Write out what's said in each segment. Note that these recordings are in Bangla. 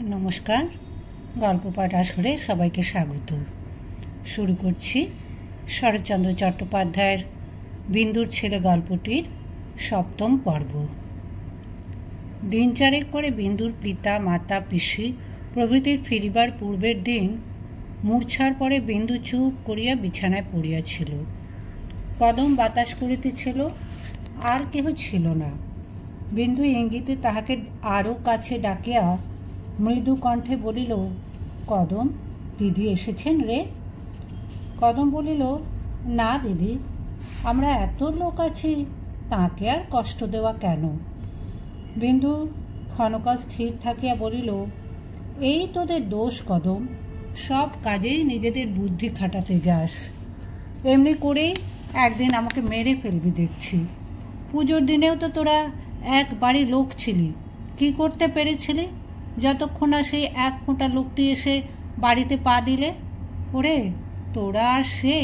নমস্কার, গল্প পাঠ আসরে সবাইকে স্বাগত। শুরু করছি শরৎচন্দ্র চট্টোপাধ্যায়ের বিন্দুর ছেলে গল্পটির ৭ম পর্ব। দিন চারেক পরে বিন্দুর পিতা মাতা পিসি প্রভৃতির ফিরিবার পূর্বের দিন মূর্ছার পরে বিন্দু চুপ করিয়া বিছানায় পড়িয়াছিল। কদম বাতাস করিতেছিল, আর কেহ ছিল না। বিন্দু ইঙ্গিতে তাহাকে আরও কাছে ডাকিয়া মৃদু কণ্ঠে বলিল, কদম, দিদি এসেছেন রে? কদম বলিল, না দিদি, আমরা এত লোক আছি, তাকে আর কষ্ট দেওয়া কেন? বিন্দু ক্ষণকাল স্থির থাকিয়া বলিল, এই তোদের দোষ কদম, সব কাজেই নিজেদের বুদ্ধি খাটাতে যাস। এমনি করেই একদিন আমাকে মেরে ফেলবি দেখছি। পুজোর দিনেও তো তোরা একবারই লোক ছিলি, কি করতে পেরেছিলি যতক্ষণ না সেই এক ফোঁটা লোকটি এসে বাড়িতে পা দিলে? ওরে, তোরা আর সে,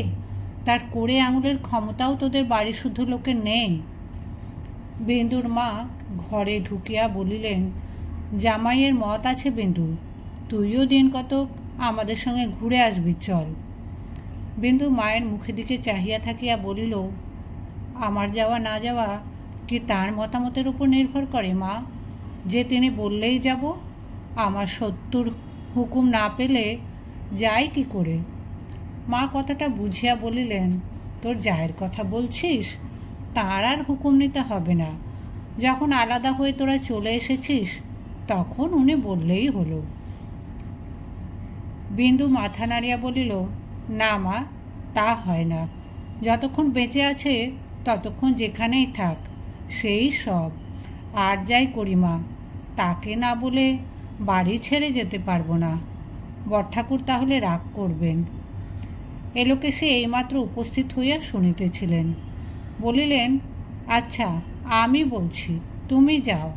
তার করে আঙুলের ক্ষমতাও তোদের বাড়ি শুদ্ধ লোকের নেই। বিন্দুর মা ঘরে ঢুকিয়া বলিলেন, জামাইয়ের মত আছে বিন্দু, তুইও দিন কতক আমাদের সঙ্গে ঘুরে আসবি, চল। বিন্দু মায়ের মুখের দিকে চাহিয়া থাকিয়া বলিল, আমার যাওয়া না যাওয়া কি তার মতামতের উপর নির্ভর করে মা? যে তিনি বললেই যাব, আমার শত্রুর হুকুম না পেলে যাই কি করে? মা কথাটা বুঝিয়া বলিলেন, তোর জায়ের কথা বলছিস, তার আর হুকুম নিতে হবে না। যখন আলাদা হয়ে তোরা চলে এসেছিস তখন উনি বললেই হলো। বিন্দু মাথা নাড়িয়া বলিল, না মা, তা হয় না। যতক্ষণ বেঁচে আছে ততক্ষণ যেখানেই থাক, সেই সব। আর যাই করি মা, তাকে না বলে বাড়ি ছেড়ে যেতে পারবো না। বড়ঠাকুর তাহলে রাগ করবেন। এলোকে সে এইমাত্র উপস্থিত হইয়া শুনিতেছিলেন। বলিলেন, আচ্ছা, আমি বলছি, তুমি যাও।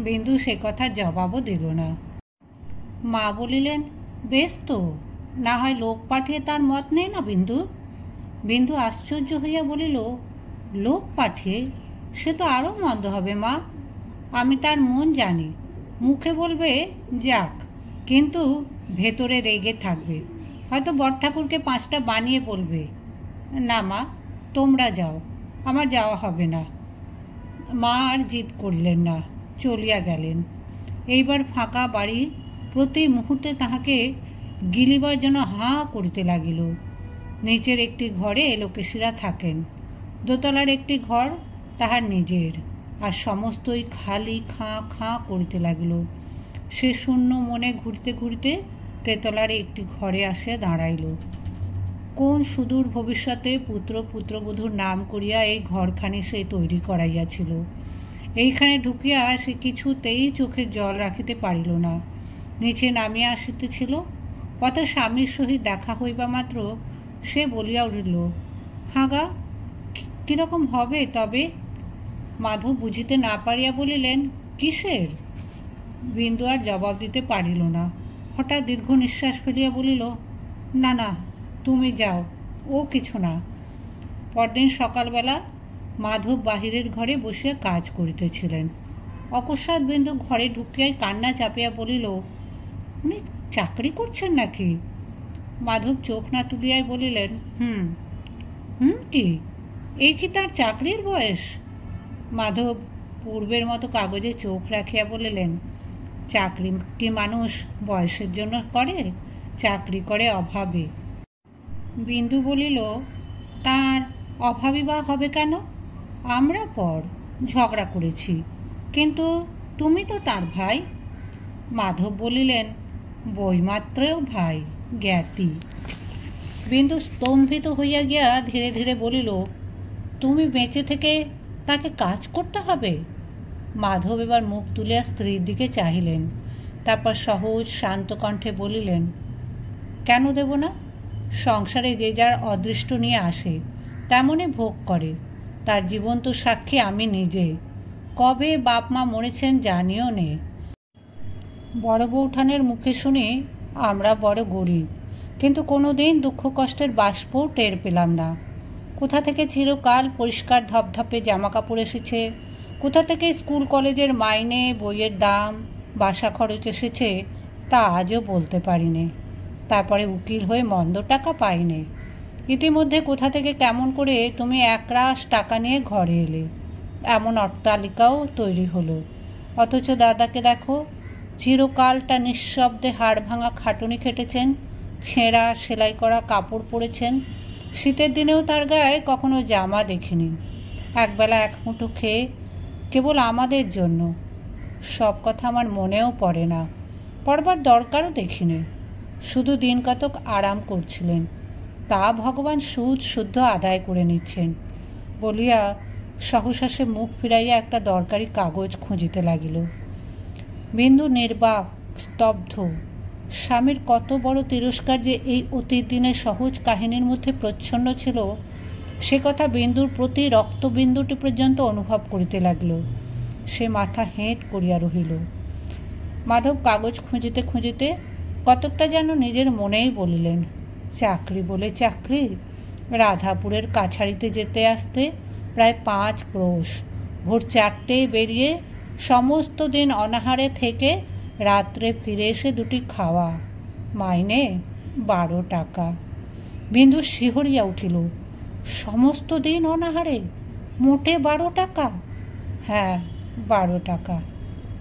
বিন্দু সে কথার জবাবও দিল না। মা বলিলেন, বেশ তো, না হয় লোক পাঠিয়ে তার মত নেই না বিন্দু? বিন্দু আশ্চর্য হইয়া বলিল, লোক পাঠিয়ে? সে তো আরও মন্দ হবে মা। আমি তার মন জানি, মুখে বলবে যাক, কিন্তু ভেতরে রেগে থাকবে। হয়তো বড়ঠাকুরকে 5টা বানিয়ে বলবে। না মা, তোমরা যাও, আমার যাওয়া হবে না। মা আর জিদ করিলেন না, চলিয়া গেলেন। এইবার ফাঁকা বাড়ি প্রতি মুহূর্তে তাহাকে গিলিবার জন্য হাঁ করিতে লাগিল। নিচের একটি ঘরে লোকেশিরা থাকেন, দোতলার একটি ঘর তাহার নিজের, আর সমস্তই খালি খাঁ খাঁ করিতে লাগিল। সে শূন্য মনে ঘুরতে ঘুরতে তেতলার একটি ঘরে আসিয়া দাঁড়াইল। কোন সুদূর ভবিষ্যতে পুত্র পুত্রবধূর নাম করিয়া এই ঘরখানি সে তৈরি করাইয়াছিল। এইখানে ঢুকিয়া সে কিছুতেই চোখের জল রাখিতে পারিল না। নিচে নামিয়া আসিতেছিল, পথে স্বামীর সহিত দেখা হইবা মাত্র সে বলিয়া উঠিল, হাগা, কিরকম হবে তবে? মাধব বুঝিতে না পারিয়া বলিলেন, কিসের? বিন্দু আর জবাব দিতে পারিল না। হঠাৎ দীর্ঘ নিঃশ্বাস ফেলিয়া বলিল, না না, তুমি যাও, ও কিছু না। পরদিন সকালবেলা মাধব বাহিরের ঘরে বসিয়া কাজ করিতেছিলেন। অকস্মাৎ বিন্দু ঘরে ঢুকিয়াই কান্না চাপিয়া বলিল, উনি চাকরি করছেন নাকি? মাধব চোখ না তুলিয়াই বলিলেন, হুম। হুম কি? এই কি তার চাকরির বয়স? মাধব পূর্বের মতো কাগজে চোখ রাখিয়া বলিলেন, চাকরি কি মানুষ বয়সের জন্য করে? চাকরি করে অভাবে। বিন্দু বলিল, তার অভাবী বা হবে কেন? আমরা পর ঝগড়া করেছি, কিন্তু তুমি তো তার ভাই। মাধব বলিলেন, বইমাত্রেও ভাই, জ্ঞাতি। বিন্দু স্তম্ভিত হইয়া গিয়া ধীরে ধীরে বলিল, তুমি বেঁচে থেকে তাকে কাজ করতে হবে? মাধব এবার মুখ তুলিয়া স্ত্রীর দিকে চাহিলেন, তারপর সহজ শান্ত কণ্ঠে বলিলেন, কেন দেব না? সংসারে যে যার অদৃষ্ট নিয়ে আসে তেমনই ভোগ করে। তার জীবন্ত সাক্ষী আমি নিজে। কবে বাপ মা মরেছেন জানিও নে। বড় বৌঠানের মুখে শুনি আমরা বড় গরিব, কিন্তু কোনো দিন দুঃখ কষ্টের বাষ্পও টের পেলাম না। কোথা থেকে চিরকাল পরিষ্কার ধপধপে জামা কাপড় এসেছে, কোথা থেকে স্কুল কলেজের মাইনে, বইয়ের দাম, বাসা খরচ এসেছে তা আজও বলতে পারিনি। তারপরে উকিল হয়ে মন্দ টাকা পাইনি। ইতিমধ্যে কোথা থেকে কেমন করে তুমি একরাশ টাকা নিয়ে ঘরে এলে, এমন অট্টালিকাও তৈরি হলো। অথচ দাদাকে দেখো, চিরকালটা নিঃশব্দে হাড় ভাঙা খাটুনি খেটেছেন, ছেঁড়া সেলাই করা কাপড় পরেছেন। শীতের দিনেও তার গায়ে কখনো জামা দেখিনি। একবেলা এক মুঠো খেয়ে কেবল আমাদের জন্য। সব কথা আমার মনেও পড়ে না, পড়বার দরকারও দেখিনি। শুধু দিন কতক আরাম করছিলেন, তা ভগবান সুদ শুদ্ধ আদায় করে নিচ্ছেন বলিয়া সহসা সে মুখ ফিরাইয়া একটা দরকারি কাগজ খুঁজিতে লাগিল। বিন্দু নির্বাক, স্তব্ধ। স্বামীর কত বড় তিরস্কার যে এই অতীত দিনের সহজ কাহিনীর মধ্যে প্রচ্ছন্ন ছিল, সে কথা বিন্দুর প্রতি রক্তবিন্দুটি পর্যন্ত অনুভব করিতে লাগিল। সে মাথা হেঁট করিয়া রহিল। মাধব কাগজ খুঁজিতে খুঁজিতে কতকটা যেন নিজের মনেই বলিলেন, চাকরি বলে চাকরি, রাধাপুরের কাছারিতে যেতে আসতে প্রায় 5 ক্রোশ, ভোর 4টেয় বেরিয়ে সমস্ত দিন অনাহারে থেকে রাত্রে ফিরে এসে 2টি খাওয়া, মাইনে 12 টাকা। বিন্দু শিহরিয়া উঠিল। সমস্ত দিন অনাহারে, মোটে 12 টাকা? হ্যাঁ, 12 টাকা।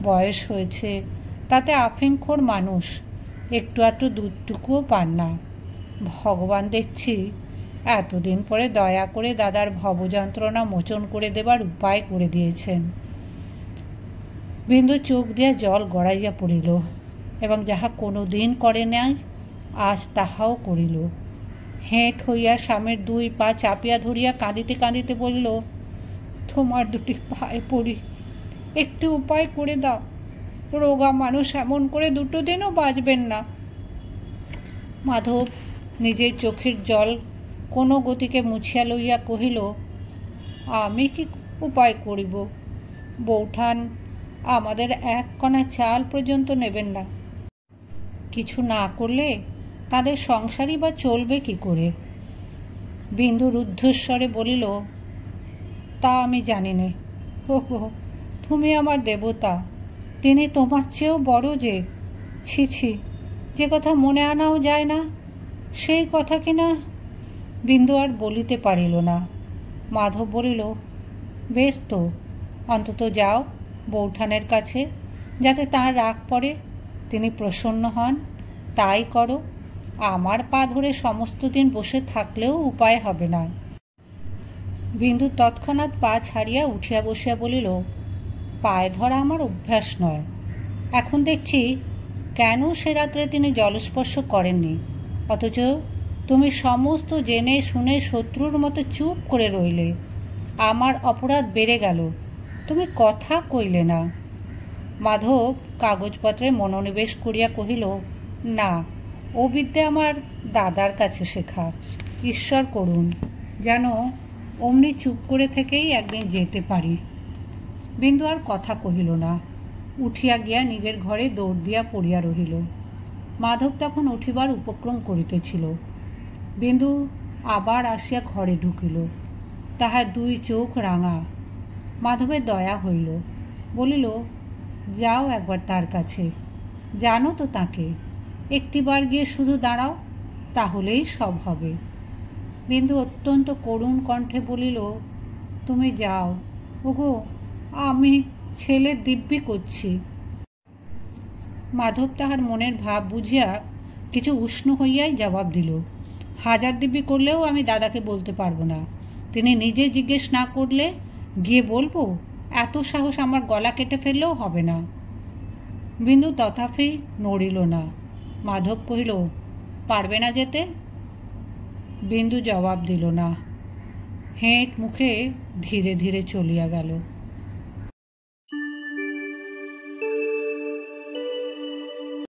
বয়স হয়েছে, তাতে আফিংখোর মানুষ, একটু আধটু দুধটুকুও পান না। ভগবান দেখছি এতদিন পরে দয়া করে দাদার ভবযন্ত্রণা মোচন করে দেবার উপায় করে দিয়েছেন। বিন্দু চোখ দিয়া জল গড়াইয়া পড়িল এবং যাহা কোনো দিন করে নাই আজ তাহাও করিল। হেঁট হইয়া স্বামীর 2 পা চাপিয়া ধরিয়া কাঁদিতে কাঁদিতে বলিল, তোমার 2টি পায়ে পড়ি, একটু উপায় করে দাও। রোগা মানুষ এমন করে 2 দিনও বাঁচবেন না। মাধব নিজের চোখের জল কোনো গতিকে মুছিয়া লইয়া কহিল, আমি কি উপায় করিব? বৌঠান আমাদের 1 কণা চাল পর্যন্ত নেবেন না। কিছু না করলে তাদের সংসারই বা চলবে কি করে? বিন্দু রুদ্ধস্বরে বলিল, তা আমি জানি নে। হো, তুমি আমার দেবতা, তিনি তোমার চেয়েও বড় যে। ছি ছি, যে কথা মনে আনাও যায় না, সেই কথা কিনা। বিন্দু আর বলিতে পারিল না। মাধব বলিল, বেশ তো, অন্তত যাও বৌঠানের কাছে, যাতে তাঁর রাগ পড়ে, তিনি প্রসন্ন হন, তাই করো। আমার পা ধরে সমস্ত দিন বসে থাকলেও উপায় হবে না। বিন্দু তৎক্ষণাৎ পা ছাড়িয়া উঠিয়া বসিয়া বলিল, পায়ে ধরা আমার অভ্যাস নয়। এখন দেখছি কেন সে রাত্রে তিনি জলস্পর্শ করেননি, অথচ তুমি সমস্ত জেনে শুনে শত্রুর মতো চুপ করে রইলে। আমার অপরাধ বেড়ে গেল, তুমি কথা কইলে না। মাধব কাগজপত্রে মনোনিবেশ করিয়া কহিল, না, ও বিদ্যে আমার দাদার কাছে শেখা। ঈশ্বর করুন যেন অমনি চুপ করে থেকেই একদিন যেতে পারি। বিন্দু আর কথা কহিল না, উঠিয়া গিয়া নিজের ঘরে দৌড় দিয়া পড়িয়া রহিল। মাধব তখন উঠিবার উপক্রম করিতেছিল। বিন্দু আবার আসিয়া ঘরে ঢুকিল। তাহার 2 চোখ রাঙা। মাধবের দয়া হইল, বলিল, যাও একবার তার কাছে, জানো তো তাকে, একটিবার গিয়ে শুধু দাঁড়াও, তাহলেই সব হবে। বিন্দু অত্যন্ত করুণ কণ্ঠে বলিল, তুমি যাও। ওগো, আমি ছেলের দিব্যি করছি। মাধব তাহার মনের ভাব বুঝিয়া কিছু উষ্ণ হইয়াই জবাব দিল, 1000 দিব্যি করলেও আমি দাদাকে বলতে পারবো না। তিনি নিজে জিজ্ঞেস না করলে গিয়ে বলবো, এত সাহস আমার গলা কেটে ফেললেও হবে না। বিন্দু তথাপি নড়িল না। মাধব কহিল, পারবে না যেতে? বিন্দু জবাব দিল না। হেঁট মুখে ধীরে ধীরে চলিয়া গেল।